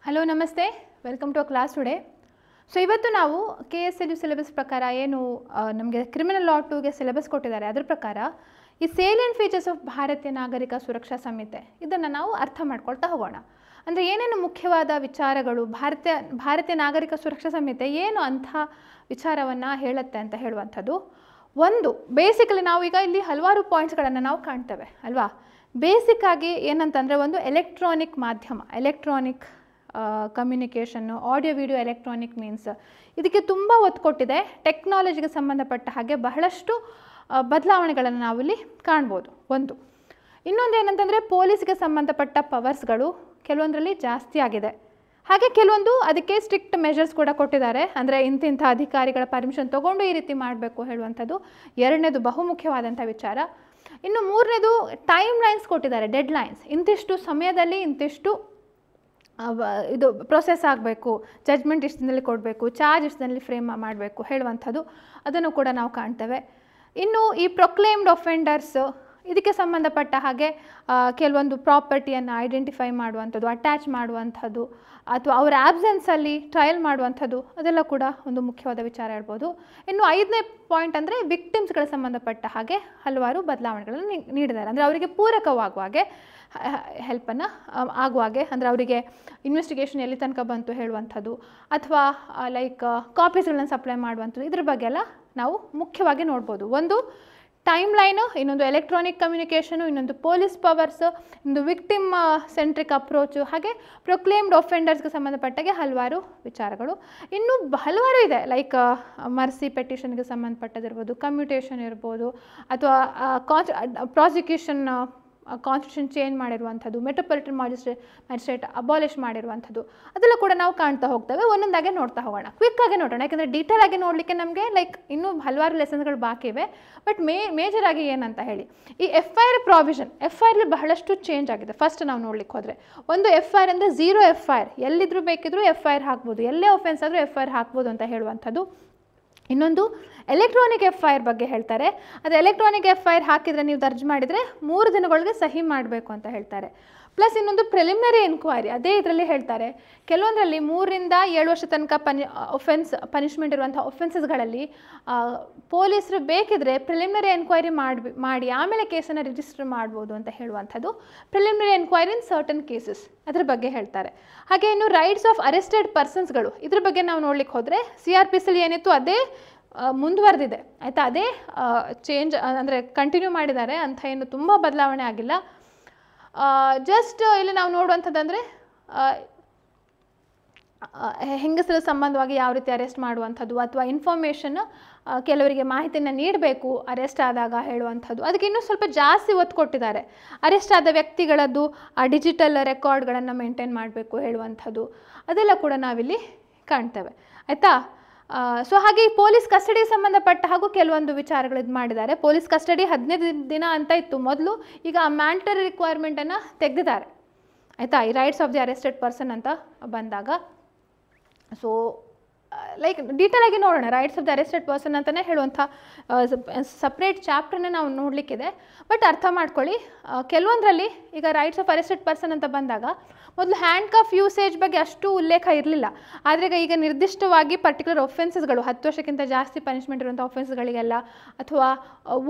Hello ನಮಸ್ತೆ, welcome to a class today. So ಇವತ್ತು ನಾವು KSLU ಸಿಲೆಬಸ್ ಪ್ರಕಾರ ಏನು ನಮಗೆ ಕ್ರಿಮಿನಲ್ ಲಾ 2ಗೆ ಸಿಲೆಬಸ್ ಕೊಟ್ಟಿದ್ದಾರೆ ಅದರ ಪ್ರಕಾರ ಈ ಸೇಲಿಯಂಟ್ ಫೀಚರ್ಸ್ ಆಫ್ ಭಾರತೀಯ ನಾಗರಿಕ ಸುರಕ್ಷಾ ಸಂಹಿತೆ ಇದನ್ನು ನಾವು ಅರ್ಥ ಮಾಡ್ಕೊಳ್ತಾ ಹೋಗೋಣ. ಅಂದರೆ ಏನೇನು ಮುಖ್ಯವಾದ ವಿಚಾರಗಳು ಭಾರತೀಯ ನಾಗರಿಕ ಸುರಕ್ಷಾ ಸಂಹಿತೆ ಏನು ಅಂಥ ವಿಚಾರವನ್ನು ಹೇಳುತ್ತೆ ಅಂತ ಹೇಳುವಂಥದ್ದು. ಒಂದು ಬೇಸಿಕಲಿ ನಾವು ಈಗ ಇಲ್ಲಿ ಹಲವಾರು ಪಾಯಿಂಟ್ಸ್ಗಳನ್ನು ನಾವು ಕಾಣ್ತೇವೆ ಅಲ್ವಾ. ಬೇಸಿಕ್ ಆಗಿ ಏನಂತಂದರೆ ಒಂದು ಎಲೆಕ್ಟ್ರಾನಿಕ್ ಮಾಧ್ಯಮ, electronic communication, audio video electronic means ಇದಕ್ಕೆ ತುಂಬ ಒತ್ತು ಕೊಟ್ಟಿದೆ. ಟೆಕ್ನಾಲಜಿಗೆ ಸಂಬಂಧಪಟ್ಟ ಹಾಗೆ ಬಹಳಷ್ಟು ಬದಲಾವಣೆಗಳನ್ನು ನಾವಿಲ್ಲಿ ಕಾಣ್ಬೋದು. ಒಂದು ಇನ್ನೊಂದು ಏನಂತಂದರೆ ಪೊಲೀಸ್ಗೆ ಸಂಬಂಧಪಟ್ಟ ಪವರ್ಸ್ಗಳು ಕೆಲವೊಂದರಲ್ಲಿ ಜಾಸ್ತಿ ಆಗಿದೆ. ಹಾಗೆ ಕೆಲವೊಂದು ಅದಕ್ಕೆ ಸ್ಟ್ರಿಕ್ಟ್ ಮೆಷರ್ಸ್ ಕೂಡ ಕೊಟ್ಟಿದ್ದಾರೆ. ಅಂದರೆ ಇಂತಿಂಥ ಅಧಿಕಾರಿಗಳ ಪರ್ಮಿಷನ್ ತೊಗೊಂಡು ಈ ರೀತಿ ಮಾಡಬೇಕು ಹೇಳುವಂಥದ್ದು ಎರಡನೇದು ಬಹುಮುಖ್ಯವಾದಂಥ ವಿಚಾರ. ಇನ್ನು ಮೂರನೇದು ಟೈಮ್ ಲೈನ್ಸ್ ಕೊಟ್ಟಿದ್ದಾರೆ, ಡೆಡ್ ಲೈನ್ಸ್. ಇಂತಿಷ್ಟು ಸಮಯದಲ್ಲಿ ಇಂತಿಷ್ಟು ಇದು ಪ್ರೊಸೆಸ್ ಆಗಬೇಕು, ಜಡ್ಜ್ಮೆಂಟ್ ಇಷ್ಟು ದಿನದಲ್ಲಿ ಕೊಡಬೇಕು, ಚಾರ್ಜ್ ಇಷ್ಟು ದಿನದಲ್ಲಿ ಫ್ರೇಮ್ ಮಾಡಬೇಕು ಹೇಳುವಂಥದ್ದು ಅದನ್ನು ಕೂಡ ನಾವು ಕಾಣ್ತೇವೆ. ಇನ್ನು ಈ ಪ್ರೊಕ್ಲೇಮ್ಡ್ ಅಫೆಂಡರ್ಸ್ ಇದಕ್ಕೆ ಸಂಬಂಧಪಟ್ಟ ಹಾಗೆ ಕೆಲವೊಂದು ಪ್ರಾಪರ್ಟಿಯನ್ನು ಐಡೆಂಟಿಫೈ ಮಾಡುವಂಥದ್ದು, ಅಟ್ಯಾಚ್ ಮಾಡುವಂಥದ್ದು ಅಥವಾ ಅವರ ಆಬ್ಸೆನ್ಸಲ್ಲಿ ಟ್ರಯಲ್ ಮಾಡುವಂಥದ್ದು ಅದೆಲ್ಲ ಕೂಡ ಒಂದು ಮುಖ್ಯವಾದ ವಿಚಾರ ಹೇಳ್ಬೋದು. ಇನ್ನು 5ನೇ ಪಾಯಿಂಟ್ ಅಂದರೆ ವಿಕ್ಟಿಮ್ಸ್ಗಳ ಸಂಬಂಧಪಟ್ಟ ಹಾಗೆ ಹಲವಾರು ಬದಲಾವಣೆಗಳನ್ನು ನೀಡಿದ್ದಾರೆ. ಅಂದರೆ ಅವರಿಗೆ ಪೂರಕವಾಗುವ ಹಾಗೆ ಹೆಲ್ಪನ್ನು ಆಗುವ ಹಾಗೆ, ಅಂದರೆ ಅವರಿಗೆ ಇನ್ವೆಸ್ಟಿಗೇಷನ್ ಎಲ್ಲಿ ತನಕ ಬಂತು ಹೇಳುವಂಥದ್ದು ಅಥವಾ ಲೈಕ್ ಕಾಪೀಸ್ಗಳನ್ನು ಸಪ್ಲೈ ಮಾಡುವಂಥದ್ದು ಇದ್ರ ಬಗ್ಗೆ ಎಲ್ಲ ನಾವು ಮುಖ್ಯವಾಗಿ ನೋಡ್ಬೋದು. ಒಂದು ಟೈಮ್ ಲೈನು, ಇನ್ನೊಂದು ಎಲೆಕ್ಟ್ರಾನಿಕ್ ಕಮ್ಯುನಿಕೇಷನು, ಇನ್ನೊಂದು ಪೊಲೀಸ್ ಪವರ್ಸು, ಇನ್ನೊಂದು ವಿಕ್ಟಿಮ್ ಸೆಂಟ್ರಿಕ್ ಅಪ್ರೋಚು, ಹಾಗೆ ಪ್ರೊಕ್ಲೇಮ್ಡ್ ಅಫೆಂಡರ್ಸ್ಗೆ ಸಂಬಂಧಪಟ್ಟಾಗೆ ಹಲವಾರು ವಿಚಾರಗಳು. ಇನ್ನೂ ಹಲವಾರು ಇದೆ, ಲೈಕ್ ಮರ್ಸಿ ಪೆಟಿಷನ್ಗೆ ಸಂಬಂಧಪಟ್ಟದಿರ್ಬೋದು, ಕಮ್ಯುಟೇಷನ್ ಇರ್ಬೋದು, ಅಥವಾ ಪ್ರಾಸಿಕ್ಯೂಷನ್ ಕಾನ್ಸ್ಟಿಟ್ಯೂಷನ್ ಚೇಂಜ್ ಮಾಡಿರುವಂಥದ್ದು, ಮೆಟ್ರೋಪಾಲಿಟನ್ ಮ್ಯಾಜಿಸ್ಟ್ರೇಟ್ ಅಬಾಲಿಷ್ ಮಾಡಿರುವಂಥದ್ದು ಅದೆಲ್ಲ ಕೂಡ ನಾವು ಕಾಣ್ತಾ ಹೋಗ್ತೇವೆ. ಒಂದೊಂದಾಗೆ ನೋಡ್ತಾ ಹೋಗೋಣ, ಕ್ವಿಕ್ಕಾಗಿ ನೋಡೋಣ. ಯಾಕೆಂದರೆ ಡೀಟೇಲ್ ಆಗಿ ನೋಡಲಿಕ್ಕೆ ನಮಗೆ ಲೈಕ್ ಇನ್ನೂ ಹಲವಾರು ಲೆಸನ್ಸ್ಗಳು ಬಾಕಿ ಇವೆ. ಬಟ್ ಮೇಜರ್ ಆಗಿ ಏನಂತ ಹೇಳಿ, ಈ FIR ಪ್ರಾವಿಷನ್, FIR ಬಹಳಷ್ಟು ಚೇಂಜ್ ಆಗಿದೆ. ಫಸ್ಟ್ ನಾವು ನೋಡ್ಲಿಕ್ಕೆ ಹೋದರೆ ಒಂದು FIR ಅಂದರೆ 0 FIR, ಎಲ್ಲಿದ್ರೂ ಬೇಕಿದ್ರೂ FIR ಹಾಕ್ಬೋದು, ಎಲ್ಲೇ ಒಫೆನ್ಸ್ ಆದರೂ FIR ಹಾಕ್ಬೋದು ಅಂತ ಹೇಳುವಂಥದ್ದು. ಇನ್ನೊಂದು ಎಲೆಕ್ಟ್ರಾನಿಕ್ FIR ಬಗ್ಗೆ ಹೇಳ್ತಾರೆ. ಅದು ಎಲೆಕ್ಟ್ರಾನಿಕ್ FIR ಹಾಕಿದರೆ ನೀವು ದರ್ಜ್ ಮಾಡಿದರೆ 3 ದಿನಗಳಿಗೆ ಸಹಿ ಮಾಡಬೇಕು ಅಂತ ಹೇಳ್ತಾರೆ. ಪ್ಲಸ್ ಇನ್ನೊಂದು ಪ್ರಿಲಿಮಿನರಿ ಎನ್ಕ್ವೈರಿ, ಅದೇ ಇದರಲ್ಲಿ ಹೇಳ್ತಾರೆ. ಕೆಲವೊಂದರಲ್ಲಿ 3 ರಿಂದ 7 ವರ್ಷ ತನಕ ಪನಿಷ್ಮೆಂಟ್ ಇರುವಂಥ ಒಫೆನ್ಸಸ್ಗಳಲ್ಲಿ ಪೊಲೀಸರು ಬೇಕಿದ್ರೆ ಪ್ರಿಲಿಮಿನರಿ ಎನ್ಕ್ವೈರಿ ಮಾಡಿ ಆಮೇಲೆ ಕೇಸನ್ನು ರಿಜಿಸ್ಟರ್ ಮಾಡ್ಬೋದು ಅಂತ ಹೇಳುವಂಥದ್ದು. Preliminary enquiry in certain cases ಅದ್ರ ಬಗ್ಗೆ ಹೇಳ್ತಾರೆ. ಹಾಗೆ ಇನ್ನು ರೈಟ್ಸ್ ಆಫ್ ಅರೆಸ್ಟೆಡ್ ಪರ್ಸನ್ಸ್ಗಳು ಇದ್ರ ಬಗ್ಗೆ ನಾವು ನೋಡ್ಲಿಕ್ಕೆ ಹೋದರೆ CRPCಲಿ ಏನಿತ್ತು ಅದೇ ಮುಂದುವರೆದಿದೆ ಆಯಿತಾ. ಅದೇ ಚೇಂಜ್ ಅಂದರೆ ಕಂಟಿನ್ಯೂ ಮಾಡಿದ್ದಾರೆ ಅಂತ ಏನು ತುಂಬ ಬದಲಾವಣೆ ಆಗಿಲ್ಲ. ಜಸ್ಟ್ ಇಲ್ಲಿ ನಾವು ನೋಡುವಂಥದ್ದಂದರೆ ಹೆಂಗಸರ ಸಂಬಂಧವಾಗಿ ಯಾವ ರೀತಿ ಅರೆಸ್ಟ್ ಮಾಡುವಂಥದ್ದು ಅಥವಾ ಇನ್ಫಾರ್ಮೇಷನ್ ಕೆಲವರಿಗೆ ಮಾಹಿತಿಯನ್ನು ನೀಡಬೇಕು ಅರೆಸ್ಟ್ ಆದಾಗ ಹೇಳುವಂಥದ್ದು, ಅದಕ್ಕೆ ಇನ್ನೂ ಸ್ವಲ್ಪ ಜಾಸ್ತಿ ಒತ್ತು ಕೊಟ್ಟಿದ್ದಾರೆ. ಅರೆಸ್ಟ್ ಆದ ವ್ಯಕ್ತಿಗಳದ್ದು ಡಿಜಿಟಲ್ ರೆಕಾರ್ಡ್ಗಳನ್ನು ಮೇಂಟೈನ್ ಮಾಡಬೇಕು ಹೇಳುವಂಥದ್ದು ಅದೆಲ್ಲ ಕೂಡ ನಾವಿಲ್ಲಿ ಕಾಣ್ತೇವೆ ಆಯಿತಾ. ಸೊ ಹಾಗೆ ಈ ಪೊಲೀಸ್ ಕಸ್ಟಡಿಗೆ ಸಂಬಂಧಪಟ್ಟ ಹಾಗೂ ಕೆಲವೊಂದು ವಿಚಾರಗಳು ಇದು ಮಾಡಿದ್ದಾರೆ. ಪೊಲೀಸ್ ಕಸ್ಟಡಿ 15 ದಿನ ಅಂತ ಇತ್ತು ಮೊದಲು, ಈಗ ಆ ಮ್ಯಾಂಡೇಟರಿ ರಿಕ್ವೈರ್ಮೆಂಟನ್ನು ತೆಗೆದಿದ್ದಾರೆ ಆಯಿತಾ, ಈ rights of the arrested person ಅಂತ ಬಂದಾಗ. ಸೊ ಲೈಕ್ ಡೀಟೇಲ್ ಆಗಿ ನೋಡೋಣ. Rights of the arrested person ಅಂತಲೇ ಹೇಳುವಂಥ ಸಪ್ರೇಟ್ ಚಾಪ್ಟರ್ನ ನಾವು ನೋಡಲಿಕ್ಕಿದೆ. ಬಟ್ ಅರ್ಥ ಮಾಡ್ಕೊಳ್ಳಿ, ಕೆಲವೊಂದರಲ್ಲಿ ಈಗ ರೈಟ್ಸ್ ಆಫ್ ಅರೆಸ್ಟೆಡ್ ಪರ್ಸನ್ ಅಂತ ಬಂದಾಗ ಮೊದಲು ಹ್ಯಾಂಡ್ ಕಫ್ ಯೂಸೇಜ್ ಬಗ್ಗೆ ಅಷ್ಟು ಉಲ್ಲೇಖ ಇರಲಿಲ್ಲ. ಆದರೆ ಈಗ ನಿರ್ದಿಷ್ಟವಾಗಿ ಪರ್ಟಿಕ್ಯುಲರ್ ಒಫೆನ್ಸಸ್ಗಳು 10 ವರ್ಷಕ್ಕಿಂತ ಜಾಸ್ತಿ ಪನಿಷ್ಮೆಂಟ್ ಇರುವಂಥ ಒಫೆನ್ಸ್ಗಳಿಗೆಲ್ಲ ಅಥವಾ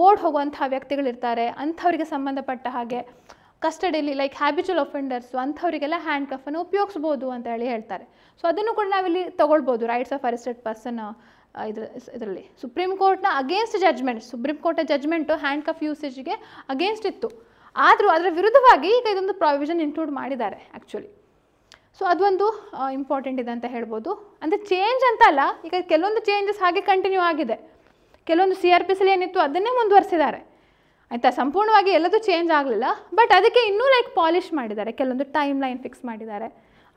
ಓಡ್ ಹೋಗುವಂಥ ವ್ಯಕ್ತಿಗಳಿರ್ತಾರೆ ಅಂಥವರಿಗೆ ಸಂಬಂಧಪಟ್ಟ ಹಾಗೆ ಕಸ್ಟಡಿಯಲ್ಲಿ ಲೈಕ್ ಹ್ಯಾಬಿಚುವಲ್ ಒಫೆಂಡರ್ಸು ಅಂಥವರಿಗೆಲ್ಲ ಹ್ಯಾಂಡ್ ಕಫನ್ನು ಉಪಯೋಗಿಸ್ಬೋದು ಅಂತ ಹೇಳ್ತಾರೆ. ಸೊ ಅದನ್ನು ಕೂಡ ನಾವಿಲ್ಲಿ ತೊಗೊಳ್ಬೋದು ರೈಟ್ಸ್ ಆಫ್ ಅರೆಸ್ಟೆಡ್ ಪರ್ಸನ್ ಇದರಲ್ಲಿ. ಸುಪ್ರೀಂ ಕೋರ್ಟ್ನ ಅಗೇನ್ಸ್ಟ್ ಜಡ್ಜ್ಮೆಂಟ್, ಸುಪ್ರೀಂ ಕೋರ್ಟ್ನ ಜಡ್ಜ್ಮೆಂಟು ಹ್ಯಾಂಡ್ ಕಫ್ ಯೂಸೇಜ್ಗೆ ಅಗೇನ್ಸ್ಟ್ ಇತ್ತು. ಆದರೂ ಅದರ ವಿರುದ್ಧವಾಗಿ ಈಗ ಇದೊಂದು ಪ್ರಾವಿಷನ್ ಇನ್ಕ್ಲೂಡ್ ಮಾಡಿದ್ದಾರೆ ಆ್ಯಕ್ಚುಲಿ. ಸೊ ಅದೊಂದು ಇಂಪಾರ್ಟೆಂಟ್ ಇದೆ ಅಂತ ಹೇಳ್ಬೋದು. ಅಂದರೆ ಚೇಂಜ್ ಅಂತ ಅಲ್ಲ, ಈಗ ಕೆಲವೊಂದು ಚೇಂಜಸ್ ಹಾಗೆ ಕಂಟಿನ್ಯೂ ಆಗಿದೆ. ಕೆಲವೊಂದು CRPCಲಿ ಏನಿತ್ತು ಅದನ್ನೇ ಮುಂದುವರಿಸಿದ್ದಾರೆ ಆಯಿತಾ. ಸಂಪೂರ್ಣವಾಗಿ ಎಲ್ಲದೂ ಚೇಂಜ್ ಆಗಲಿಲ್ಲ, ಬಟ್ ಅದಕ್ಕೆ ಇನ್ನೂ ಲೈಕ್ ಪಾಲಿಷ್ ಮಾಡಿದ್ದಾರೆ. ಕೆಲವೊಂದು ಟೈಮ್ ಲೈನ್ ಫಿಕ್ಸ್ ಮಾಡಿದ್ದಾರೆ.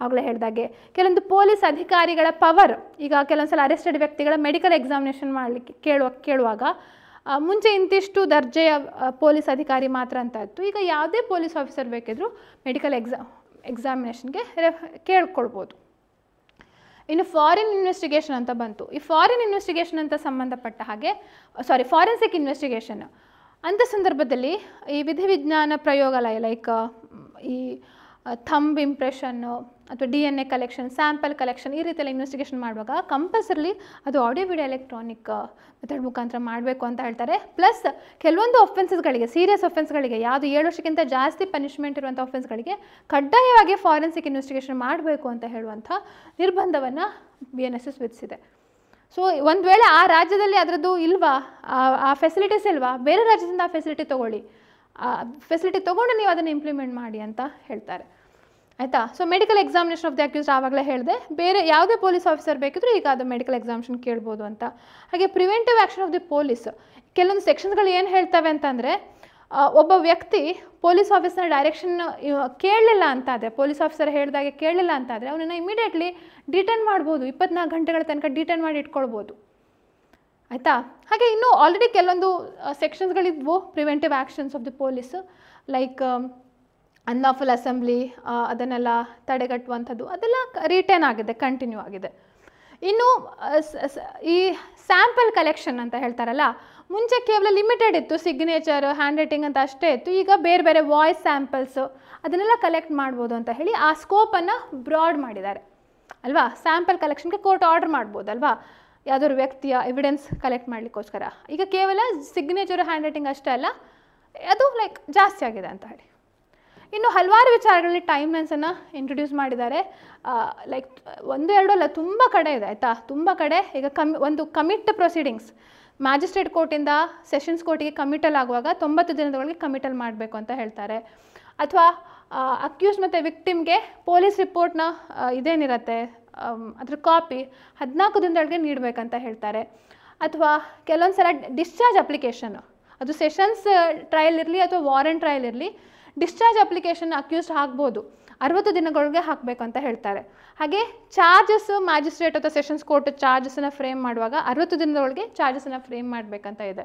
ಆಗಲೇ ಹೇಳಿದಾಗೆ ಕೆಲವೊಂದು ಪೊಲೀಸ್ ಅಧಿಕಾರಿಗಳ ಪವರ್, ಈಗ ಕೆಲವೊಂದು ಸಲ ಅರೆಸ್ಟೆಡ್ ವ್ಯಕ್ತಿಗಳ ಮೆಡಿಕಲ್ ಎಕ್ಸಾಮಿನೇಷನ್ ಮಾಡಲಿಕ್ಕೆ ಕೇಳುವಾಗ ಮುಂಚೆ ಇಂತಿಷ್ಟು ದರ್ಜೆಯ ಪೊಲೀಸ್ ಅಧಿಕಾರಿ ಮಾತ್ರ ಅಂತ ಇತ್ತು. ಈಗ ಯಾವುದೇ ಪೊಲೀಸ್ ಆಫೀಸರ್ ಬೇಕಿದ್ರೂ ಮೆಡಿಕಲ್ ಎಕ್ಸಾಮಿನೇಷನ್ಗೆ ಕೇಳ್ಕೊಳ್ಬೋದು. ಇನ್ನು ಫಾರಿನ್ ಇನ್ವೆಸ್ಟಿಗೇಷನ್ ಅಂತ ಬಂತು. ಈ ಫಾರಿನ್ ಇನ್ವೆಸ್ಟಿಗೇಷನ್ ಅಂತ ಸಂಬಂಧಪಟ್ಟ ಹಾಗೆ ಫಾರೆನ್ಸಿಕ್ ಇನ್ವೆಸ್ಟಿಗೇಷನ್ ಅಂಥ ಸಂದರ್ಭದಲ್ಲಿ ಈ ವಿಧಿವಿಜ್ಞಾನ ಪ್ರಯೋಗಾಲಯ ಲೈಕ್ ಈ ಥಂಬ್ ಇಂಪ್ರೆಷನ್ನು ಅಥವಾ DNA ಕಲೆಕ್ಷನ್, ಸ್ಯಾಂಪಲ್ ಕಲೆಕ್ಷನ್ ಈ ರೀತಿಯೆಲ್ಲ ಇನ್ವೆಸ್ಟಿಗೇಷನ್ ಮಾಡುವಾಗ ಕಂಪಲ್ಸರ್ಲಿ ಅದು ಆಡಿಯೋ ವಿಡಿಯೋ ಎಲೆಕ್ಟ್ರಾನಿಕ್ ಮೆಥಡ್ ಮುಖಾಂತರ ಮಾಡಬೇಕು ಅಂತ ಹೇಳ್ತಾರೆ. ಪ್ಲಸ್ ಕೆಲವೊಂದು ಒಫೆನ್ಸಸ್ಗಳಿಗೆ, ಸೀರಿಯಸ್ ಒಫೆನ್ಸ್ಗಳಿಗೆ, ಯಾವುದು 7 ವರ್ಷಕ್ಕಿಂತ ಜಾಸ್ತಿ ಪನಿಷ್ಮೆಂಟ್ ಇರುವಂಥ ಒಫೆನ್ಸ್ಗಳಿಗೆ ಕಡ್ಡಾಯವಾಗಿ ಫಾರೆನ್ಸಿಕ್ ಇನ್ವೆಸ್ಟಿಗೇಷನ್ ಮಾಡಬೇಕು ಅಂತ ಹೇಳುವಂಥ ನಿರ್ಬಂಧವನ್ನು BNSS ವಿಧಿಸಿದೆ. ಸೊ ಒಂದು ವೇಳೆ ಆ ರಾಜ್ಯದಲ್ಲಿ ಅದರದ್ದು ಇಲ್ವಾ, ಆ ಫೆಸಿಲಿಟೀಸ್ ಇಲ್ವಾ, ಬೇರೆ ರಾಜ್ಯದಿಂದ ಆ ಫೆಸಿಲಿಟಿ ತೊಗೊಳ್ಳಿ, ಫೆಸಿಲಿಟಿ ತೊಗೊಂಡು ನೀವು ಅದನ್ನು ಇಂಪ್ಲಿಮೆಂಟ್ ಮಾಡಿ ಅಂತ ಹೇಳ್ತಾರೆ. ಆಯಿತಾ. So medical examination of the accused ಆವಾಗಲೇ ಹೇಳಿದೆ, ಬೇರೆ ಯಾವುದೇ ಪೊಲೀಸ್ ಆಫೀಸರ್ ಬೇಕಿದ್ರೂ ಈಗ ಅದು ಮೆಡಿಕಲ್ ಎಕ್ಸಾಮಿನೇಷನ್ ಕೇಳ್ಬೋದು ಅಂತ. ಹಾಗೆ preventive action of the police, ಕೆಲವೊಂದು ಸೆಕ್ಷನ್ಸ್ಗಳು ಏನು ಹೇಳ್ತವೆ ಅಂತಂದರೆ, ಒಬ್ಬ ವ್ಯಕ್ತಿ ಪೊಲೀಸ್ ಆಫೀಸರ್ನ ಡೈರೆಕ್ಷನ್ ಕೇಳಲಿಲ್ಲ ಅಂತಾದರೆ, ಪೊಲೀಸ್ ಆಫೀಸರ್ ಹೇಳಿದಾಗೆ ಕೇಳಲಿಲ್ಲ ಅಂತಾದರೆ ಅವನನ್ನು ಇಮಿಡಿಯೇಟ್ಲಿ ಡಿಟೈನ್ ಮಾಡ್ಬೋದು, 24 ಗಂಟೆಗಳ ತನಕ ಡಿಟೈನ್ ಮಾಡಿ ಇಟ್ಕೊಳ್ಬೋದು. ಆಯಿತಾ. ಹಾಗೆ ಇನ್ನೂ ಆಲ್ರೆಡಿ ಕೆಲವೊಂದು ಸೆಕ್ಷನ್ಸ್ಗಳಿದ್ವು preventive actions of the police, like unlawful assembly, ಅದನ್ನೆಲ್ಲ ತಡೆಗಟ್ಟುವಂಥದ್ದು, ಅದೆಲ್ಲ ರಿಟೈನ್ ಆಗಿದೆ, ಕಂಟಿನ್ಯೂ ಆಗಿದೆ. ಇನ್ನು ಈ ಸ್ಯಾಂಪಲ್ ಕಲೆಕ್ಷನ್ ಅಂತ ಹೇಳ್ತಾರಲ್ಲ, ಮುಂಚೆ ಕೇವಲ ಲಿಮಿಟೆಡ್ ಇತ್ತು, ಸಿಗ್ನೇಚರ್, ಹ್ಯಾಂಡ್ ರೈಟಿಂಗ್ ಅಂತ ಅಷ್ಟೇ ಇತ್ತು. ಈಗ ಬೇರೆ ಬೇರೆ ವಾಯ್ಸ್ ಸ್ಯಾಂಪಲ್ಸು ಅದನ್ನೆಲ್ಲ ಕಲೆಕ್ಟ್ ಮಾಡ್ಬೋದು ಅಂತ ಹೇಳಿ ಆ ಸ್ಕೋಪನ್ನು ಬ್ರಾಡ್ ಮಾಡಿದ್ದಾರೆ ಅಲ್ವಾ. ಸ್ಯಾಂಪಲ್ ಕಲೆಕ್ಷನ್ಗೆ ಕೋರ್ಟ್ ಆರ್ಡರ್ ಮಾಡ್ಬೋದು ಅಲ್ವಾ, ಯಾವುದಾದ್ರು ವ್ಯಕ್ತಿಯ ಎವಿಡೆನ್ಸ್ ಕಲೆಕ್ಟ್ ಮಾಡಲಿಕ್ಕೋಸ್ಕರ. ಈಗ ಕೇವಲ ಸಿಗ್ನೇಚರ್, ಹ್ಯಾಂಡ್ ರೈಟಿಂಗ್ ಅಷ್ಟೇ ಅಲ್ಲ, ಅದು ಲೈಕ್ ಜಾಸ್ತಿ ಆಗಿದೆ ಅಂತ ಹೇಳಿ. ಇನ್ನು ಹಲವಾರು ವಿಚಾರಗಳಲ್ಲಿ ಟೈಮ್ ಲೈನ್ಸನ್ನು ಇಂಟ್ರೊಡ್ಯೂಸ್ ಮಾಡಿದ್ದಾರೆ. ಲೈಕ್ 1-2 ಅಲ್ಲ, ತುಂಬ ಕಡೆ ಇದೆ ಆಯಿತಾ. ತುಂಬ ಕಡೆ ಈಗ ಒಂದು ಕಮಿಟ್ ಪ್ರೊಸೀಡಿಂಗ್ಸ್ ಮ್ಯಾಜಿಸ್ಟ್ರೇಟ್ ಕೋರ್ಟಿಂದ ಸೆಷನ್ಸ್ ಕೋರ್ಟಿಗೆ ಕಮಿಟಲ್ ಆಗುವಾಗ 90 ದಿನದೊಳಗೆ ಕಮಿಟಲ್ ಮಾಡಬೇಕು ಅಂತ ಹೇಳ್ತಾರೆ. ಅಥವಾ ಅಕ್ಯೂಸ್ ಮತ್ತು ವಿಕ್ಟಿಮ್ಗೆ ಪೊಲೀಸ್ ರಿಪೋರ್ಟ್ನ ಇದೇನಿರುತ್ತೆ ಅದ್ರ ಕಾಪಿ 14 ದಿನದೊಳಗೆ ನೀಡಬೇಕಂತ ಹೇಳ್ತಾರೆ. ಅಥವಾ ಕೆಲವೊಂದು ಸಲ ಡಿಸ್ಚಾರ್ಜ್ ಅಪ್ಲಿಕೇಶನ್, ಅದು ಸೆಷನ್ಸ್ ಟ್ರಯಲ್ ಇರಲಿ ಅಥವಾ ವಾರೆಂಟ್ ಟ್ರಯಲ್ ಇರಲಿ, ಡಿಸ್ಚಾರ್ಜ್ ಅಪ್ಲಿಕೇಶನ್ ಅಕ್ಯೂಸ್ಡ್ ಹಾಕ್ಬೋದು, 60 ದಿನಗಳಿಗೆ ಹಾಕಬೇಕಂತ ಹೇಳ್ತಾರೆ. ಹಾಗೆ ಚಾರ್ಜಸ್ ಮ್ಯಾಜಿಸ್ಟ್ರೇಟ್ ಅಥವಾ ಸೆಷನ್ಸ್ ಕೋರ್ಟ್ ಚಾರ್ಜಸನ್ನು ಫ್ರೇಮ್ ಮಾಡುವಾಗ 60 ದಿನದೊಳಗೆ ಚಾರ್ಜಸನ್ನು ಫ್ರೇಮ್ ಮಾಡಬೇಕಂತ ಇದೆ.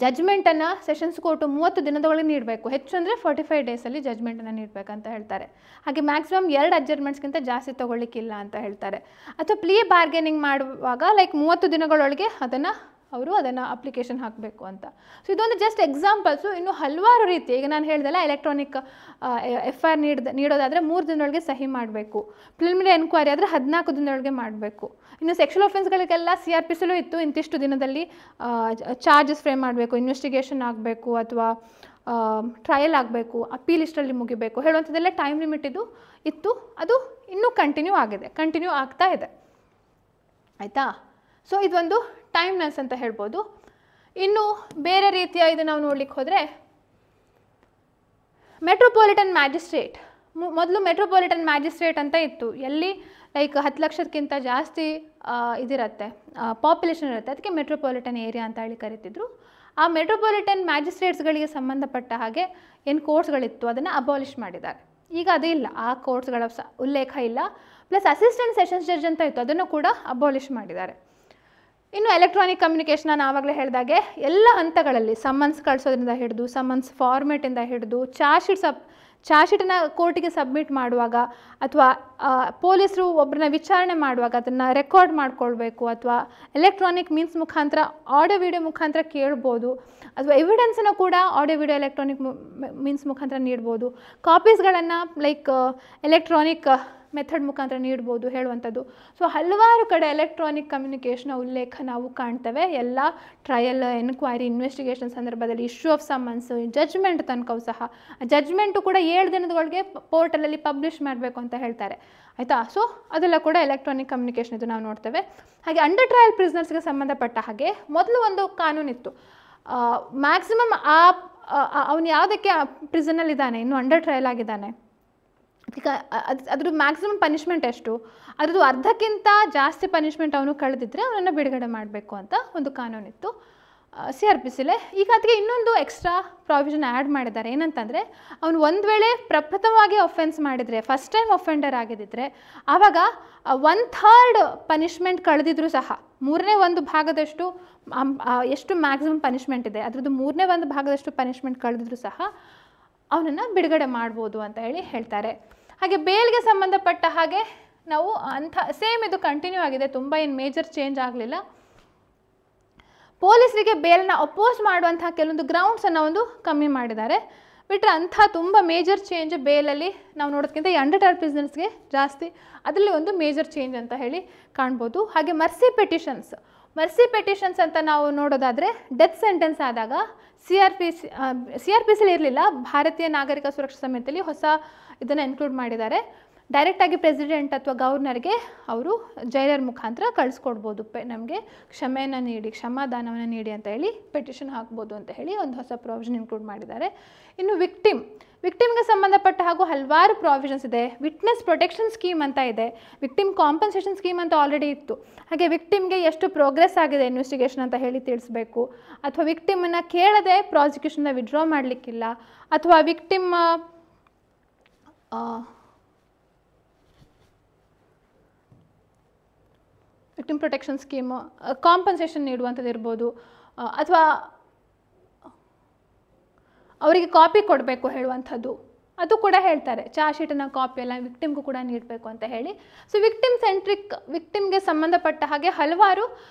ಜಜ್ಮೆಂಟನ್ನು ಸೆಷನ್ಸ್ ಕೋರ್ಟು 30 ದಿನದೊಳಗೆ ನೀಡಬೇಕು, ಹೆಚ್ಚು ಅಂದರೆ 45 ಡೇಸಲ್ಲಿ ಜಜ್ಮೆಂಟನ್ನು ನೀಡಬೇಕಂತ ಹೇಳ್ತಾರೆ. ಹಾಗೆ ಮ್ಯಾಕ್ಸಿಮಮ್ 2 ಅಡ್ಜರ್ಮೆಂಟ್ಸ್ಗಿಂತ ಜಾಸ್ತಿ ತೊಗೊಳ್ಳಿಕ್ಕಿಲ್ಲ ಅಂತ ಹೇಳ್ತಾರೆ. ಅಥವಾ ಪ್ಲೀ ಬಾರ್ಗೇನಿಂಗ್ ಮಾಡುವಾಗ ಲೈಕ್ 30 ದಿನಗಳೊಳಗೆ ಅವರು ಅದನ್ನು ಅಪ್ಲಿಕೇಶನ್ ಹಾಕಬೇಕು ಅಂತ. ಸೊ ಇದೊಂದು ಜಸ್ಟ್ ಎಕ್ಸಾಂಪಲ್ಸು. ಇನ್ನು ಹಲವಾರು ರೀತಿ, ಈಗ ನಾನು ಹೇಳ್ದಲ್ಲ, ಎಲೆಕ್ಟ್ರಾನಿಕ್ FIR ನೀಡೋದಾದರೆ 3 ದಿನದೊಳಗೆ ಸಹಿ ಮಾಡಬೇಕು, ಪ್ರಿಲಿಮಿನರಿ ಎನ್ಕ್ವೈರಿ ಆದರೆ 14 ದಿನದೊಳಗೆ ಮಾಡಬೇಕು. ಇನ್ನು ಸೆಕ್ಷುವಲ್ ಒಫೆನ್ಸ್ಗಳಿಗೆಲ್ಲ CRPCಲೂ ಇತ್ತು, ಇಂತಿಷ್ಟು ದಿನದಲ್ಲಿ ಚಾರ್ಜಸ್ ಫ್ರೇಮ್ ಮಾಡಬೇಕು, ಇನ್ವೆಸ್ಟಿಗೇಷನ್ ಆಗಬೇಕು ಅಥವಾ ಟ್ರಯಲ್ ಆಗಬೇಕು, ಅಪೀಲ್ ಇಷ್ಟರಲ್ಲಿ ಮುಗಿಬೇಕು ಹೇಳುವಂಥದ್ದೆಲ್ಲ ಟೈಮ್ ಲಿಮಿಟ್ ಇತ್ತು. ಅದು ಇನ್ನೂ ಕಂಟಿನ್ಯೂ ಆಗ್ತಾ ಇದೆ ಆಯಿತಾ. ಸೊ ಇದೊಂದು ಟೈಮ್ ಲೈನ್ಸ್ ಅಂತ ಹೇಳ್ಬೋದು. ಇನ್ನು ಬೇರೆ ರೀತಿಯ ಇದು ನಾವು ನೋಡ್ಲಿಕ್ಕೆ ಹೋದರೆ, ಮೆಟ್ರೋಪಾಲಿಟನ್ ಮ್ಯಾಜಿಸ್ಟ್ರೇಟ್, ಮೊದಲು ಮೆಟ್ರೋಪಾಲಿಟನ್ ಮ್ಯಾಜಿಸ್ಟ್ರೇಟ್ ಅಂತ ಇತ್ತು, ಎಲ್ಲಿ ಲೈಕ್ 10 ಲಕ್ಷಕ್ಕಿಂತ ಜಾಸ್ತಿ ಇದಿರುತ್ತೆ, ಪಾಪ್ಯುಲೇಷನ್ ಇರುತ್ತೆ, ಅದಕ್ಕೆ ಮೆಟ್ರೋಪಾಲಿಟನ್ ಏರಿಯಾ ಅಂತ ಹೇಳಿ ಕರಿತಿದ್ರು. ಆ ಮೆಟ್ರೋಪಾಲಿಟನ್ ಮ್ಯಾಜಿಸ್ಟ್ರೇಟ್ಸ್ಗಳಿಗೆ ಸಂಬಂಧಪಟ್ಟ ಹಾಗೆ ಏನು ಕೋರ್ಟ್ಸ್ಗಳಿತ್ತು ಅದನ್ನು ಅಬಾಲಿಷ್ ಮಾಡಿದ್ದಾರೆ. ಈಗ ಅದು ಇಲ್ಲ, ಆ ಕೋರ್ಟ್ಸ್ಗಳ ಉಲ್ಲೇಖ ಇಲ್ಲ. ಪ್ಲಸ್ ಅಸಿಸ್ಟೆಂಟ್ ಸೆಷನ್ಸ್ ಜಡ್ಜ್ ಅಂತ ಇತ್ತು, ಅದನ್ನು ಕೂಡ ಅಬಾಲಿಷ್ ಮಾಡಿದ್ದಾರೆ. ಇನ್ನು ಎಲೆಕ್ಟ್ರಾನಿಕ್ ಕಮ್ಯುನಿಕೇಷನ್ ನಾನು ಆವಾಗಲೇ ಹೇಳಿದಾಗೆ ಎಲ್ಲ ಹಂತಗಳಲ್ಲಿ, ಸಮನ್ಸ್ ಕಳಿಸೋದ್ರಿಂದ ಹಿಡಿದು, ಸಮನ್ಸ್ ಫಾರ್ಮೇಟಿಂದ ಹಿಡಿದು, ಚಾರ್ಜ್ ಶೀಟನ್ನು ಕೋರ್ಟಿಗೆ ಸಬ್ಮಿಟ್ ಮಾಡುವಾಗ, ಅಥವಾ ಪೊಲೀಸರು ಒಬ್ಬರನ್ನ ವಿಚಾರಣೆ ಮಾಡುವಾಗ ಅದನ್ನು ರೆಕಾರ್ಡ್ ಮಾಡ್ಕೊಳ್ಬೇಕು, ಅಥವಾ ಎಲೆಕ್ಟ್ರಾನಿಕ್ ಮೀನ್ಸ್ ಮುಖಾಂತರ ಆಡಿಯೋ ವಿಡಿಯೋ ಮುಖಾಂತರ ಕೇಳ್ಬೋದು, ಅಥವಾ ಎವಿಡೆನ್ಸನ್ನು ಕೂಡ ಆಡಿಯೋ ವಿಡಿಯೋ ಎಲೆಕ್ಟ್ರಾನಿಕ್ ಮೀನ್ಸ್ ಮುಖಾಂತರ ನೀಡ್ಬೋದು, ಕಾಪೀಸ್ಗಳನ್ನು ಲೈಕ್ ಎಲೆಕ್ಟ್ರಾನಿಕ್ ಮೆಥಡ್ ಮುಖಾಂತರ ನೀಡ್ಬೋದು ಹೇಳುವಂಥದ್ದು. ಸೊ ಹಲವಾರು ಕಡೆ ಎಲೆಕ್ಟ್ರಾನಿಕ್ ಕಮ್ಯುನಿಕೇಷನ್ನ ಉಲ್ಲೇಖ ನಾವು ಕಾಣ್ತೇವೆ. ಎಲ್ಲ ಟ್ರಯಲ್, ಎನ್ಕ್ವೈರಿ, ಇನ್ವೆಸ್ಟಿಗೇಷನ್ ಸಂದರ್ಭದಲ್ಲಿ, ಇಶ್ಯೂ ಆಫ್ ಸಮನ್ಸ್, ಜಡ್ಜ್ಮೆಂಟ್ ತನಕವೂ ಸಹ. ಜಡ್ಜ್ಮೆಂಟು ಕೂಡ 7 ದಿನದೊಳಗೆ ಪೋರ್ಟಲಲ್ಲಿ ಪಬ್ಲಿಷ್ ಮಾಡಬೇಕು ಅಂತ ಹೇಳ್ತಾರೆ ಆಯಿತಾ. ಸೊ ಅದೆಲ್ಲ ಕೂಡ ಎಲೆಕ್ಟ್ರಾನಿಕ್ ಕಮ್ಯುನಿಕೇಷನ್ ಇದು ನಾವು ನೋಡ್ತೇವೆ. ಹಾಗೆ ಅಂಡರ್ ಟ್ರಯಲ್ ಪ್ರಿಸ್ನರ್ಸ್ಗೆ ಸಂಬಂಧಪಟ್ಟ ಹಾಗೆ ಮೊದಲು ಒಂದು ಕಾನೂನಿತ್ತು, ಮ್ಯಾಕ್ಸಿಮಮ್ ಅವನು ಯಾವುದಕ್ಕೆ ಪ್ರಿಸನಲ್ಲಿದ್ದಾನೆ, ಇನ್ನು ಅಂಡರ್ ಟ್ರಯಲ್ ಆಗಿದ್ದಾನೆ, ಅದ್ರದ್ದು ಮ್ಯಾಕ್ಸಿಮಮ್ ಪನಿಷ್ಮೆಂಟ್ ಎಷ್ಟು, ಅದ್ರದ್ದು ಅರ್ಧಕ್ಕಿಂತ ಜಾಸ್ತಿ ಪನಿಷ್ಮೆಂಟ್ ಅವನು ಕಳೆದಿದ್ದರೆ ಅವನನ್ನು ಬಿಡುಗಡೆ ಮಾಡಬೇಕು ಅಂತ ಒಂದು ಕಾನೂನಿತ್ತು CRPCಲೇ. ಈಗ ಅದಕ್ಕೆ ಇನ್ನೊಂದು ಎಕ್ಸ್ಟ್ರಾ ಪ್ರಾವಿಷನ್ ಆ್ಯಡ್ ಮಾಡಿದ್ದಾರೆ. ಏನಂತಂದರೆ, ಅವನು ಒಂದು ವೇಳೆ ಪ್ರಪ್ರಥಮವಾಗಿ ಒಫೆನ್ಸ್ ಮಾಡಿದರೆ, ಫಸ್ಟ್ ಟೈಮ್ ಒಫೆಂಡರ್ ಆಗಿದ್ದರೆ, ಆವಾಗ 1/3 ಪನಿಷ್ಮೆಂಟ್ ಕಳೆದಿದ್ರೂ ಸಹ, 1/3 ಭಾಗದಷ್ಟು ಎಷ್ಟು ಮ್ಯಾಕ್ಸಿಮಮ್ ಪನಿಷ್ಮೆಂಟ್ ಇದೆ ಅದರದ್ದು 1/3 ಭಾಗದಷ್ಟು ಪನಿಷ್ಮೆಂಟ್ ಕಳೆದಿದ್ರೂ ಸಹ ಅವನನ್ನು ಬಿಡುಗಡೆ ಮಾಡ್ಬೋದು ಅಂತ ಹೇಳ್ತಾರೆ. ಹಾಗೆ ಬೇಲ್ಗೆ ಸಂಬಂಧಪಟ್ಟ ಹಾಗೆ ನಾವು ಸೇಮ್ ಇದು ಕಂಟಿನ್ಯೂ ಆಗಿದೆ, ತುಂಬ ಏನು ಮೇಜರ್ ಚೇಂಜ್ ಆಗಲಿಲ್ಲ. ಪೊಲೀಸರಿಗೆ ಬೇಲ್ನ ಅಪೋಸ್ ಮಾಡುವಂತಹ ಕೆಲವೊಂದು ಗ್ರೌಂಡ್ಸನ್ನು ಒಂದು ಕಮ್ಮಿ ಮಾಡಿದ್ದಾರೆ. ಬಿಟ್ಟರೆ ಅಂಥ ತುಂಬ ಮೇಜರ್ ಚೇಂಜ್ ಬೇಲಲ್ಲಿ ನಾವು ನೋಡೋದಕ್ಕಿಂತ ಈ ಅಂಡರ್ಟೈರ್ಡ್ ಪ್ರಿಸನರ್ಸ್ಗೆ ಜಾಸ್ತಿ, ಅದರಲ್ಲಿ ಒಂದು ಮೇಜರ್ ಚೇಂಜ್ ಅಂತ ಹೇಳಿ ಕಾಣ್ಬೋದು. ಹಾಗೆ ಮರ್ಸಿ ಪೆಟಿಷನ್ಸ್ ಅಂತ ನಾವು ನೋಡೋದಾದರೆ ಡೆತ್ ಸೆಂಟೆನ್ಸ್ ಆದಾಗ ಸಿ ಆರ್ ಪಿ ಸಿಲಿ ಇರಲಿಲ್ಲ, ಭಾರತೀಯ ನಾಗರಿಕ ಸುರಕ್ಷಾ ಸಮಿತಿಯಲ್ಲಿ ಹೊಸ ಇದನ್ನು ಇನ್ಕ್ಲೂಡ್ ಮಾಡಿದ್ದಾರೆ. ಡೈರೆಕ್ಟಾಗಿ ಪ್ರೆಸಿಡೆಂಟ್ ಅಥವಾ ಗವರ್ನರ್ಗೆ ಅವರು ಜೈಲರ್ ಮುಖಾಂತರ ಕಳಿಸ್ಕೊಡ್ಬೋದು, ನಮಗೆ ಕ್ಷಮಾದಾನವನ್ನು ನೀಡಿ ಅಂತ ಹೇಳಿ ಪೆಟಿಷನ್ ಹಾಕ್ಬೋದು ಅಂತ ಹೇಳಿ ಒಂದು ಹೊಸ ಪ್ರಾವಿಷನ್ ಇನ್ಕ್ಲೂಡ್ ಮಾಡಿದ್ದಾರೆ. ಇನ್ನು ವಿಕ್ಟಿಮ್ಗೆ ಸಂಬಂಧಪಟ್ಟ ಹಾಗೂ ಹಲವಾರು ಪ್ರಾವಿಷನ್ಸ್ ಇದೆ. ವಿಟ್ನೆಸ್ ಪ್ರೊಟೆಕ್ಷನ್ ಸ್ಕೀಮ್ ಅಂತ ಇದೆ, ವಿಕ್ಟಿಮ್ ಕಾಂಪನ್ಸೇಷನ್ ಸ್ಕೀಮ್ ಅಂತ ಆಲ್ರೆಡಿ ಇತ್ತು. ಹಾಗೆ ವಿಕ್ಟಿಮ್ಗೆ ಎಷ್ಟು ಪ್ರೋಗ್ರೆಸ್ ಆಗಿದೆ ಇನ್ವೆಸ್ಟಿಗೇಷನ್ ಅಂತ ಹೇಳಿ ತಿಳಿಸ್ಬೇಕು, ಅಥವಾ ವಿಕ್ಟಿಮನ್ನು ಕೇಳದೆ ಪ್ರಾಸಿಕ್ಯೂಷನ್ನ ವಿಡ್ರಾ ಮಾಡಲಿಕ್ಕಿಲ್ಲ, ಅಥವಾ ವಿಕ್ಟಿಮ್ ಪ್ರೊಟೆಕ್ಷನ್ ಸ್ಕೀಮು ಕಾಂಪನ್ಸೇಷನ್ ನೀಡುವಂಥದ್ದು ಇರ್ಬೋದು, ಅಥವಾ ಅವರಿಗೆ ಕಾಪಿ ಕೊಡಬೇಕು ಹೇಳುವಂಥದ್ದು, ಅದು ಕೂಡ ಹೇಳ್ತಾರೆ. ಚಾರ್ಜ್ ಶೀಟನ್ನು ಕಾಪಿ ಎಲ್ಲ ವಿಕ್ಟಿಮ್ಗೂ ಕೂಡ ನೀಡಬೇಕು ಅಂತ ಹೇಳಿ. ಸೊ ವಿಕ್ಟಿಮ್ಗೆ ಸಂಬಂಧಪಟ್ಟ ಹಾಗೆ ಹಲವಾರು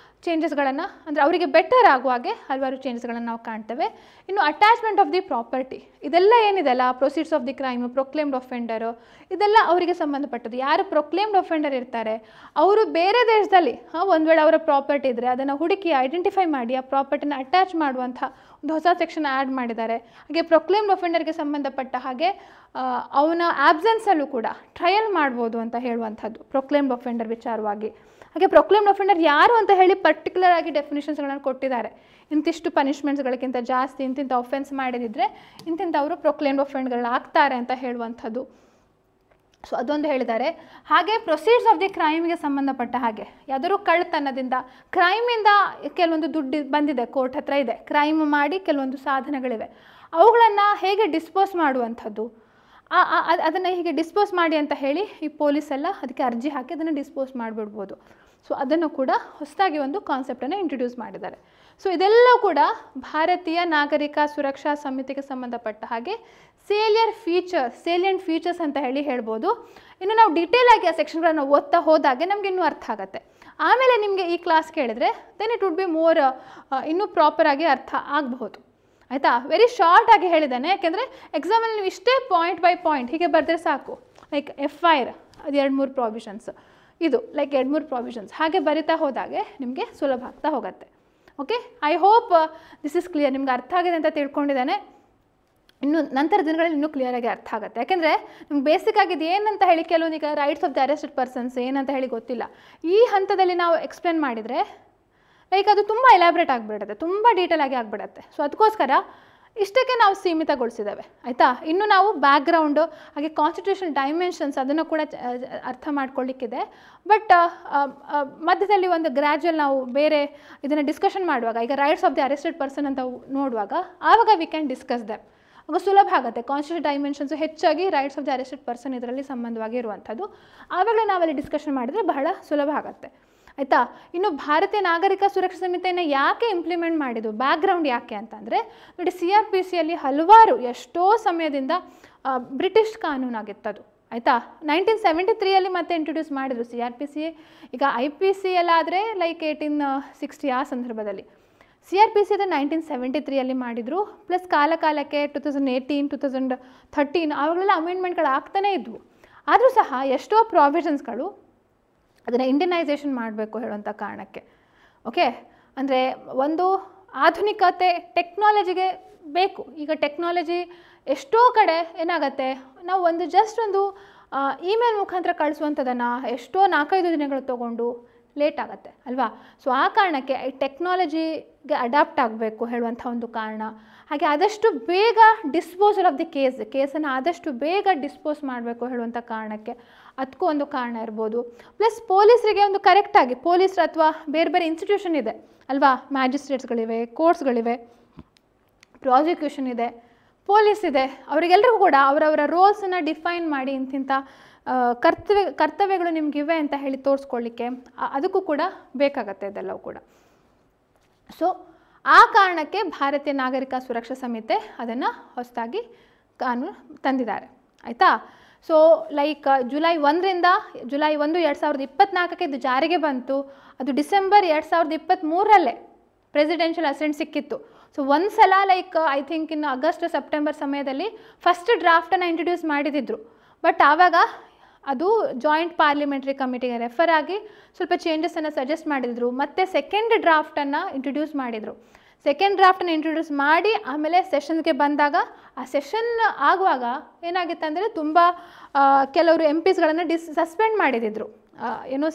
ಚೇಂಜಸ್ಗಳನ್ನು, ಅಂದರೆ ಅವರಿಗೆ ಬೆಟರ್ ಆಗುವ ಹಾಗೆ ಹಲವಾರು ಚೇಂಜಸ್ಗಳನ್ನು ನಾವು ಕಾಣ್ತೇವೆ. ಇನ್ನು ಅಟ್ಯಾಚ್ಮೆಂಟ್ ಆಫ್ ದಿ ಪ್ರಾಪರ್ಟಿ, ಇದೆಲ್ಲ ಏನಿದೆಲ್ಲ ಪ್ರೊಸೀಡ್ಸ್ ಆಫ್ ದಿ ಕ್ರೈಮ್, ಪ್ರೊಕ್ಲೇಮ್ಡ್ ಅಫೆಂಡರು, ಇದೆಲ್ಲ ಅವರಿಗೆ ಸಂಬಂಧಪಟ್ಟದ್ದು. ಯಾರು ಪ್ರೊಕ್ಲೇಮ್ಡ್ ಅಫೆಂಡರ್ ಇರ್ತಾರೆ ಅವರು ಬೇರೆ ದೇಶದಲ್ಲಿ ಒಂದು ವೇಳೆ ಅವರ ಪ್ರಾಪರ್ಟಿ ಇದ್ದರೆ ಅದನ್ನು ಹುಡುಕಿ ಐಡೆಂಟಿಫೈ ಮಾಡಿ ಆ ಪ್ರಾಪರ್ಟಿನ ಅಟ್ಯಾಚ್ ಮಾಡುವಂಥ ಒಂದು ಹೊಸ ಸೆಕ್ಷನ್ ಆ್ಯಡ್ ಮಾಡಿದ್ದಾರೆ. ಹಾಗೆ ಪ್ರೊಕ್ಲೇಮ್ಡ್ ಅಫೆಂಡರ್ಗೆ ಸಂಬಂಧಪಟ್ಟ ಹಾಗೆ ಅವನ ಆಬ್ಸೆನ್ಸಲ್ಲೂ ಕೂಡ ಟ್ರಯಲ್ ಮಾಡ್ಬೋದು ಅಂತ ಹೇಳುವಂಥದ್ದು ಪ್ರೊಕ್ಲೇಮ್ಡ್ ಅಫೆಂಡರ್ ವಿಚಾರವಾಗಿ. ಹಾಗೆ ಪ್ರೊಕ್ಲೇಮ್ಡ್ ಅಫೆಂಡರ್ ಯಾರು ಅಂತ ಹೇಳಿ ಪರ್ಟಿಕ್ಯುಲರ್ ಆಗಿ ಡೆಫಿನಿಷನ್ಸ್ಗಳನ್ನು ಕೊಟ್ಟಿದ್ದಾರೆ. ಇಂತಿಷ್ಟು ಪನಿಷ್ಮೆಂಟ್ಸ್ಗಳಿಗಿಂತ ಜಾಸ್ತಿ ಇಂತಿಂಥ ಅಫೆನ್ಸ್ ಮಾಡಿದಿದ್ರೆ ಇಂತಿಂಥವರು ಪ್ರೊಕ್ಲೇಮ್ಡ್ ಅಫೆಂಡರ್ಗಳಾಗ್ತಾರೆ ಅಂತ ಹೇಳುವಂಥದ್ದು. ಸೊ ಅದೊಂದು ಹೇಳಿದ್ದಾರೆ. ಹಾಗೆ ಪ್ರೊಸೀಡ್ಸ್ ಆಫ್ ದಿ ಕ್ರೈಮ್ಗೆ ಸಂಬಂಧಪಟ್ಟ ಹಾಗೆ ಯಾವ್ದಾದ್ರು ಕಳ್ಳತನದಿಂದ, ಕ್ರೈಮಿಂದ ಕೆಲವೊಂದು ದುಡ್ಡು ಬಂದಿದೆ, ಕೋರ್ಟ್ ಹತ್ರ ಇದೆ, ಕ್ರೈಮ್ ಮಾಡಿ ಕೆಲವೊಂದು ಸಾಧನಗಳಿವೆ, ಅವುಗಳನ್ನು ಹೇಗೆ ಡಿಸ್ಪೋಸ್ ಮಾಡುವಂಥದ್ದು, ಅದನ್ನು ಹೀಗೆ ಡಿಸ್ಪೋಸ್ ಮಾಡಿ ಅಂತ ಹೇಳಿ ಈ ಪೊಲೀಸೆಲ್ಲ ಅದಕ್ಕೆ ಅರ್ಜಿ ಹಾಕಿ ಅದನ್ನು ಡಿಸ್ಪೋಸ್ ಮಾಡಿಬಿಡ್ಬೋದು. ಸೊ ಅದನ್ನು ಕೂಡ ಹೊಸದಾಗಿ ಒಂದು ಕಾನ್ಸೆಪ್ಟನ್ನು ಇಂಟ್ರೊಡ್ಯೂಸ್ ಮಾಡಿದ್ದಾರೆ. ಸೊ ಇದೆಲ್ಲ ಕೂಡ ಭಾರತೀಯ ನಾಗರಿಕ ಸುರಕ್ಷಾ ಸಮಿತಿಗೆ ಸಂಬಂಧಪಟ್ಟ ಹಾಗೆ ಸೇಲಿಯಂಟ್ ಫೀಚರ್ಸ್ ಅಂತ ಹೇಳಿ ಹೇಳ್ಬೋದು. ಇನ್ನು ನಾವು ಡೀಟೇಲ್ ಆಗಿ ಆ ಸೆಕ್ಷನ್ಗಳನ್ನು ಓದ್ತಾ ಹೋದಾಗೆ ನಮಗೆ ಇನ್ನೂ ಅರ್ಥ ಆಗುತ್ತೆ. ಆಮೇಲೆ ನಿಮಗೆ ಈ ಕ್ಲಾಸ್ ಕೇಳಿದರೆ then it would be more ಇನ್ನೂ ಪ್ರಾಪರಾಗಿ ಅರ್ಥ ಆಗಬಹುದು. ಆಯಿತಾ? ವೆರಿ ಶಾರ್ಟ್ ಆಗಿ ಹೇಳಿದ್ದಾನೆ, ಯಾಕೆಂದರೆ ಎಕ್ಸಾಮಲ್ಲಿ ನೀವು ಇಷ್ಟೇ ಪಾಯಿಂಟ್ ಬೈ ಪಾಯಿಂಟ್ ಹೀಗೆ ಬರೆದ್ರೆ ಸಾಕು. ಲೈಕ್ FIR ಅದು 2-3 ಪ್ರಾವಿಷನ್ಸ್, ಇದು ಲೈಕ್ 2-3 ಪ್ರಾವಿಷನ್ಸ್ ಹಾಗೆ ಬರಿತಾ ಹೋದಾಗೆ ನಿಮಗೆ ಸುಲಭ ಆಗ್ತಾ ಹೋಗುತ್ತೆ. Okay, I hope this is clear. ನಿಮ್ಗೆ ಅರ್ಥ ಆಗಿದೆ ಅಂತ ತಿಳ್ಕೊಂಡಿದ್ದಾನೆ. ಇನ್ನು ನಂತರ ದಿನಗಳಲ್ಲಿ ಇನ್ನೂ ಕ್ಲಿಯರಾಗಿ ಅರ್ಥ ಆಗುತ್ತೆ. ಯಾಕೆಂದರೆ ನಿಮ್ಗೆ ಬೇಸಿಕ್ ಆಗಿದ್ದು ಏನಂತ ಹೇಳಿ ಕೆಲವೊಂದು ಈಗ rights of the arrested persons ಏನಂತ ಹೇಳಿ ಗೊತ್ತಿಲ್ಲ. ಈ ಹಂತದಲ್ಲಿ ನಾವು ಎಕ್ಸ್ಪ್ಲೇನ್ ಮಾಡಿದರೆ ಲೈಕ್ ಅದು ತುಂಬ ಎಲಾಬ್ರೇಟ್ ಆಗಿಬಿಡುತ್ತೆ, ತುಂಬ ಡೀಟೇಲ್ ಆಗಿ ಆಗಿಬಿಡುತ್ತೆ. ಸೊ ಅದಕ್ಕೋಸ್ಕರ ಇಷ್ಟಕ್ಕೆ ನಾವು ಸೀಮಿತಗೊಳಿಸಿದ್ದೇವೆ. ಆಯಿತಾ? ಇನ್ನು ನಾವು ಬ್ಯಾಕ್ಗ್ರೌಂಡು ಹಾಗೆ ಕಾನ್ಸ್ಟಿಟ್ಯೂಷನ್ ಡೈಮೆನ್ಷನ್ಸ್ ಅದನ್ನು ಕೂಡ ಅರ್ಥ ಮಾಡ್ಕೊಳ್ಳಿಕ್ಕಿದೆ. ಬಟ್ ಮಧ್ಯದಲ್ಲಿ ಒಂದು ಗ್ರ್ಯಾಜುವಲ್ ನಾವು ಬೇರೆ ಇದನ್ನು ಡಿಸ್ಕಷನ್ ಮಾಡುವಾಗ, ಈಗ rights of the arrested person ಅಂತ ನೋಡುವಾಗ ಆವಾಗ ವಿ ಕ್ಯಾನ್ ಡಿಸ್ಕಸ್ ದೆಮ್. ಆಗ ಸುಲಭ ಆಗುತ್ತೆ. ಕಾನ್ಸ್ಟಿಟ್ಯೂಷನ್ ಡೈಮೆನ್ಷನ್ಸು ಹೆಚ್ಚಾಗಿ rights of the arrested person ಇದರಲ್ಲಿ ಸಂಬಂಧವಾಗಿ ಇರುವಂಥದ್ದು. ಆವಾಗಲೇ ನಾವಲ್ಲಿ ಡಿಸ್ಕಷನ್ ಮಾಡಿದರೆ ಬಹಳ ಸುಲಭ ಆಗುತ್ತೆ. ಆಯಿತಾ? ಇನ್ನು ಭಾರತೀಯ ನಾಗರಿಕ ಸುರಕ್ಷಾ ಸಮಿತಿಯನ್ನು ಯಾಕೆ ಇಂಪ್ಲಿಮೆಂಟ್ ಮಾಡಿದ್ದು, ಬ್ಯಾಕ್ಗ್ರೌಂಡ್ ಯಾಕೆ ಅಂತಂದರೆ ನೋಡಿ, CRPCಯಲ್ಲಿ ಹಲವಾರು ಎಷ್ಟೋ ಸಮಯದಿಂದ ಬ್ರಿಟಿಷ್ ಕಾನೂನಾಗಿತ್ತದು. ಆಯಿತಾ? 1973ಯಲ್ಲಿ ಮತ್ತೆ ಇಂಟ್ರೊಡ್ಯೂಸ್ ಮಾಡಿದರು CRPC. ಈಗ IPC ಎಲ್ಲಾದರೆ ಲೈಕ್ 1860 ಆ ಸಂದರ್ಭದಲ್ಲಿ. CRPC ಅದು 1973ಯಲ್ಲಿ ಮಾಡಿದರು. ಪ್ಲಸ್ ಕಾಲಕ್ಕೆ 2018, 2013 ಆವಾಗಲೆಲ್ಲ ಅಮೆಂಡ್ಮೆಂಟ್ಗಳು ಆಗ್ತಾನೇ ಇದ್ವು. ಆದರೂ ಸಹ ಎಷ್ಟೋ ಪ್ರಾವಿಷನ್ಸ್ಗಳು ಅದನ್ನು ಇಂಡಿಯನೈಸೇಷನ್ ಮಾಡಬೇಕು ಹೇಳುವಂಥ ಕಾರಣಕ್ಕೆ. ಓಕೆ, ಅಂದರೆ ಒಂದು ಆಧುನಿಕತೆ ಟೆಕ್ನಾಲಜಿಗೆ ಬೇಕು. ಈಗ ಟೆಕ್ನಾಲಜಿ ಎಷ್ಟೋ ಕಡೆ ಏನಾಗುತ್ತೆ, ನಾವು ಒಂದು ಜಸ್ಟ್ ಒಂದು ಇಮೇಲ್ ಮುಖಾಂತರ ಕಳಿಸುವಂಥದ್ದನ್ನು ಎಷ್ಟೋ 4-5 ದಿನಗಳು ತೊಗೊಂಡು ಲೇಟ್ ಆಗುತ್ತೆ ಅಲ್ವಾ? ಸೊ ಆ ಕಾರಣಕ್ಕೆ ಈ ಟೆಕ್ನಾಲಜಿಗೆ ಅಡಾಪ್ಟ್ ಆಗಬೇಕು ಹೇಳುವಂಥ ಒಂದು ಕಾರಣ. ಹಾಗೆ ಆದಷ್ಟು ಬೇಗ ಡಿಸ್ಪೋಸಲ್ ಆಫ್ ದಿ ಕೇಸನ್ನು ಆದಷ್ಟು ಬೇಗ ಡಿಸ್ಪೋಸ್ ಮಾಡಬೇಕು ಹೇಳುವಂಥ ಕಾರಣಕ್ಕೆ ಅದಕ್ಕೂ ಒಂದು ಕಾರಣ ಇರ್ಬೋದು. ಪ್ಲಸ್ ಪೊಲೀಸರಿಗೆ ಒಂದು ಕರೆಕ್ಟಾಗಿ ಪೊಲೀಸರು ಅಥವಾ ಬೇರೆ ಬೇರೆ ಇನ್ಸ್ಟಿಟ್ಯೂಷನ್ ಇದೆ ಅಲ್ವಾ, ಮ್ಯಾಜಿಸ್ಟ್ರೇಟ್ಸ್ಗಳಿವೆ, ಕೋರ್ಟ್ಸ್ಗಳಿವೆ, ಪ್ರಾಸಿಕ್ಯೂಷನ್ ಇದೆ, ಪೊಲೀಸ್ ಇದೆ, ಅವರಿಗೆಲ್ಲರಿಗೂ ಕೂಡ ಅವರವರ ರೋಲ್ಸನ್ನು ಡಿಫೈನ್ ಮಾಡಿ ಇಂತಿಂಥ ಕರ್ತವ್ಯಗಳು ನಿಮಗಿವೆ ಅಂತ ಹೇಳಿ ತೋರಿಸ್ಕೊಳ್ಳಿಕ್ಕೆ ಅದಕ್ಕೂ ಕೂಡ ಬೇಕಾಗತ್ತೆ ಇದೆಲ್ಲವೂ ಕೂಡ. ಸೊ ಆ ಕಾರಣಕ್ಕೆ ಭಾರತೀಯ ನಾಗರಿಕ ಸುರಕ್ಷಾ ಸಮಿತಿ ಅದನ್ನು ಹೊಸದಾಗಿ ಕಾನೂನು ತಂದಿದ್ದಾರೆ. ಆಯಿತಾ? ಸೊ ಲೈಕ್ ಜುಲೈ 1 2024 ಇದು ಜಾರಿಗೆ ಬಂತು. ಅದು ಡಿಸೆಂಬರ್ 2023 ಪ್ರೆಸಿಡೆನ್ಷಿಯಲ್ ಅಸೆಂಟ್ ಸಿಕ್ಕಿತ್ತು. ಸೊ ಒಂದು ಸಲ ಲೈಕ್ ಐ ಥಿಂಕ್ ಇನ್ನು ಆಗಸ್ಟ್ ಸೆಪ್ಟೆಂಬರ್ ಸಮಯದಲ್ಲಿ ಫಸ್ಟ್ ಡ್ರಾಫ್ಟನ್ನು ಇಂಟ್ರೊಡ್ಯೂಸ್ ಮಾಡಿದಿದ್ರು. ಬಟ್ ಆವಾಗ ಅದು ಜಾಯಿಂಟ್ ಪಾರ್ಲಿಮೆಂಟ್ರಿ ಕಮಿಟಿಗೆ ರೆಫರ್ ಆಗಿ ಸ್ವಲ್ಪ ಚೇಂಜಸನ್ನು ಸಜೆಸ್ಟ್ ಮಾಡಿದರು. ಮತ್ತು ಸೆಕೆಂಡ್ ಡ್ರಾಫ್ಟನ್ನು ಇಂಟ್ರೊಡ್ಯೂಸ್ ಮಾಡಿದರು. ಸೆಕೆಂಡ್ ಡ್ರಾಫ್ಟನ್ನು ಇಂಟ್ರೊಡ್ಯೂಸ್ ಮಾಡಿ ಆಮೇಲೆ ಸೆಷನ್ಸ್ಗೆ ಬಂದಾಗ ಆ ಸೆಷನ್ ಆಗುವಾಗ ಏನಾಗಿತ್ತು ಅಂದರೆ ತುಂಬ ಕೆಲವರು MPsಗಳನ್ನು ಸಸ್ಪೆಂಡ್ ಮಾಡಿದಿದ್ರು. ಏನೋ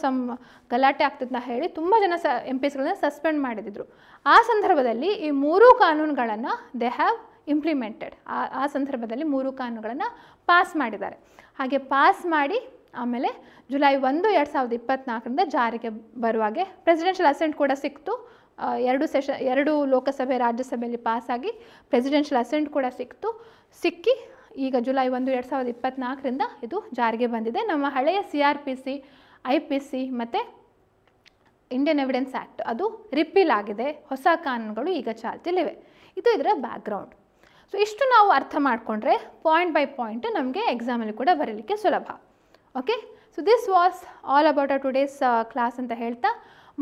ಗಲಾಟೆ ಆಗ್ತಿದ್ದ ಹೇಳಿ ತುಂಬ ಜನ MPsಗಳನ್ನು ಸಸ್ಪೆಂಡ್ ಮಾಡಿದಿದ್ರು. ಆ ಸಂದರ್ಭದಲ್ಲಿ ಈ 3 ಕಾನೂನುಗಳನ್ನು ದೇ ಹ್ಯಾವ್ ಇಂಪ್ಲಿಮೆಂಟೆಡ್. ಆ ಸಂದರ್ಭದಲ್ಲಿ 3 ಕಾನೂನುಗಳನ್ನು ಪಾಸ್ ಮಾಡಿದ್ದಾರೆ. ಹಾಗೆ ಪಾಸ್ ಮಾಡಿ ಆಮೇಲೆ ಜುಲೈ 1, 2024 ಜಾರಿಗೆ ಬರುವಾಗೆ ಪ್ರೆಸಿಡೆನ್ಷಿಯಲ್ ಅಸೆಂಟ್ ಕೂಡ ಸಿಕ್ತು. 2 ಲೋಕಸಭೆ ರಾಜ್ಯಸಭೆಯಲ್ಲಿ ಪಾಸಾಗಿ ಪ್ರೆಸಿಡೆನ್ಷಿಯಲ್ ಅಸೆಂಟ್ ಕೂಡ ಸಿಕ್ಕಿ ಈಗ ಜುಲೈ 1, 2024 ಇದು ಜಾರಿಗೆ ಬಂದಿದೆ. ನಮ್ಮ ಹಳೆಯ CRPC, IPC ಮತ್ತು ಇಂಡಿಯನ್ ಎವಿಡೆನ್ಸ್ ಆ್ಯಕ್ಟ್ ಅದು ರಿಪೀಲ್ ಆಗಿದೆ. ಹೊಸ ಕಾನೂನುಗಳು ಈಗ ಚಾಲ್ತಿಲಿವೆ. ಇದು ಇದರ ಬ್ಯಾಕ್ಗ್ರೌಂಡ್. ಸೊ ಇಷ್ಟು ನಾವು ಅರ್ಥ ಮಾಡಿಕೊಂಡ್ರೆ ಪಾಯಿಂಟ್ ಬೈ ಪಾಯಿಂಟ್ ನಮಗೆ ಎಕ್ಸಾಮಲ್ಲಿ ಕೂಡ ಬರೀಲಿಕ್ಕೆ ಸುಲಭ. Okay, so this was all about today's class ಅಂತ ಹೇಳ್ತಾ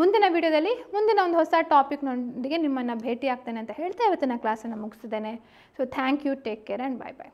ಮುಂದಿನ ವಿಡಿಯೋದಲ್ಲಿ ಮುಂದಿನ ಒಂದು ಹೊಸ ಟಾಪಿಕ್ನೊಂದಿಗೆ ನಿಮ್ಮನ್ನು ಭೇಟಿ ಆಗ್ತೇನೆ ಅಂತ ಹೇಳ್ತಾ ಇವತ್ತಿನ ಕ್ಲಾಸನ್ನು ಮುಗಿಸಿದ್ದೇನೆ. So thank you, take care and bye by.